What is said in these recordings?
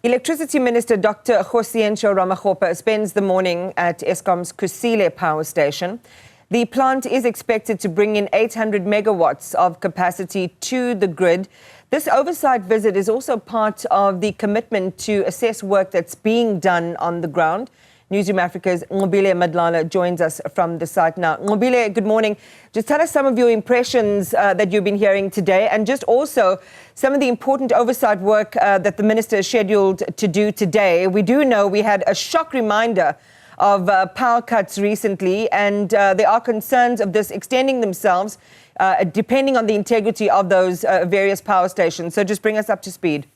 Electricity Minister Dr Kgosientsho Ramogkopa spends the morning at Eskom's Kusile Power Station. The plant is expected to bring in 800 megawatts of capacity to the grid. This oversight visit is also part of the commitment to assess work that's being done on the ground. Newzroom Afrika's Nqobile Madlala joins us from the site now. Nqobile, good morning. Just tell us some of your impressions that you've been hearing today, and just also some of the important oversight work that the minister is scheduled to do today. We do know we had a shock reminder of power cuts recently, and there are concerns of this extending themselves depending on the integrity of those various power stations. So just bring us up to speed.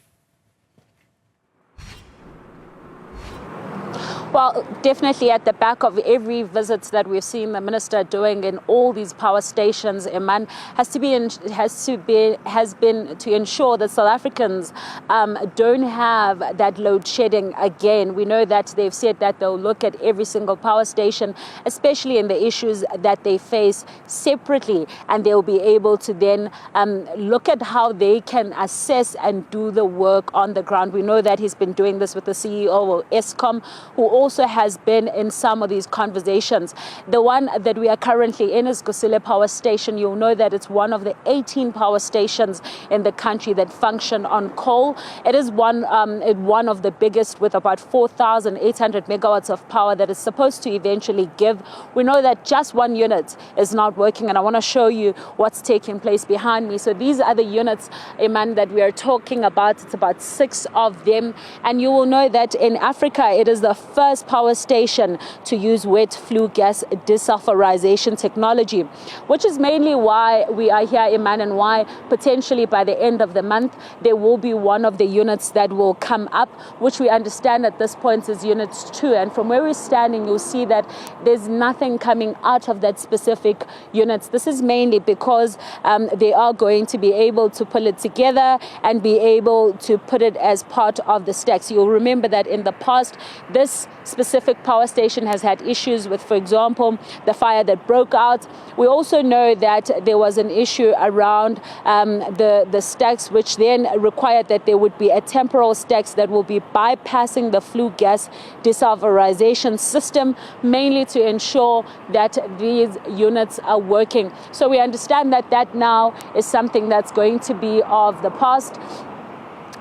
Well, definitely at the back of every visit that we've seen the minister doing in all these power stations, Iman, has been to ensure that South Africans don't have that load shedding again. We know that they've said that they'll look at every single power station, especially in the issues that they face separately, and they'll be able to then look at how they can assess and do the work on the ground. We know that he's been doing this with the CEO of Eskom, who also has been in some of these conversations. The one that we are currently in is Kusile Power Station. You'll know that it's one of the 18 power stations in the country that function on coal. It is one of the biggest, with about 4,800 megawatts of power that is supposed to eventually give. We know that just one unit is not working, and I want to show you what's taking place behind me. So these are the units, Iman, that we are talking about. It's about 6 of them, and you will know that in Africa it is the first power station to use wet flue gas desulfurization technology, which is mainly why we are here, Iman, and why potentially by the end of the month there will be one of the units that will come up, which we understand at this point is unit 2. And from where we're standing, you'll see that there's nothing coming out of that specific unit. This is mainly because they are going to be able to pull it together and be able to put it as part of the stacks. You'll remember that in the past, this specific power station has had issues with, for example, the fire that broke out. We also know that there was an issue around the stacks, which then required that there would be a temporal stacks that will be bypassing the flue gas desulfurization system, mainly to ensure that these units are working. So we understand that that now is something that's going to be of the past.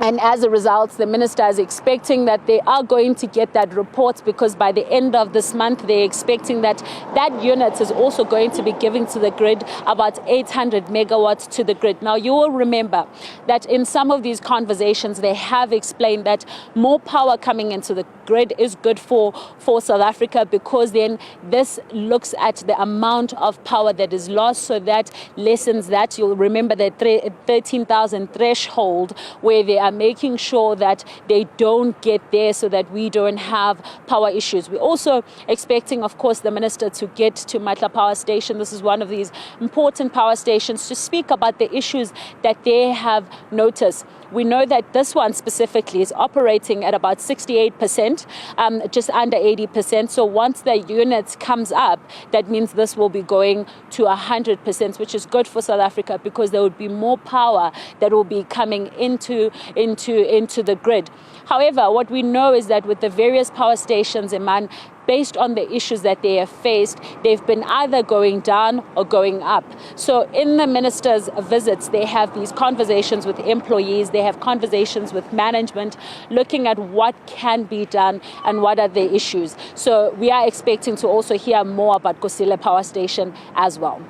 And as a result, the minister is expecting that they are going to get that report, because by the end of this month, they're expecting that that unit is also going to be giving to the grid about 800 megawatts to the grid. Now, you will remember that in some of these conversations, they have explained that more power coming into the grid is good for South Africa, because then this looks at the amount of power that is lost, so that lessens that. You'll remember the 13,000 threshold, where they are making sure that they don't get there, so that we don't have power issues. We're also expecting, of course, the minister to get to Madlala Power Station. This is one of these important power stations, to speak about the issues that they have noticed. We know that this one specifically is operating at about 68%, just under 80%. So once the unit comes up, that means this will be going to 100%, which is good for South Africa, because there would be more power that will be coming into the grid. However, what we know is that with the various power stations, Iman, based on the issues that they have faced, they've been either going down or going up. So in the minister's visits, they have these conversations with employees, they have conversations with management, looking at what can be done and what are the issues. So we are expecting to also hear more about Kusile Power Station as well.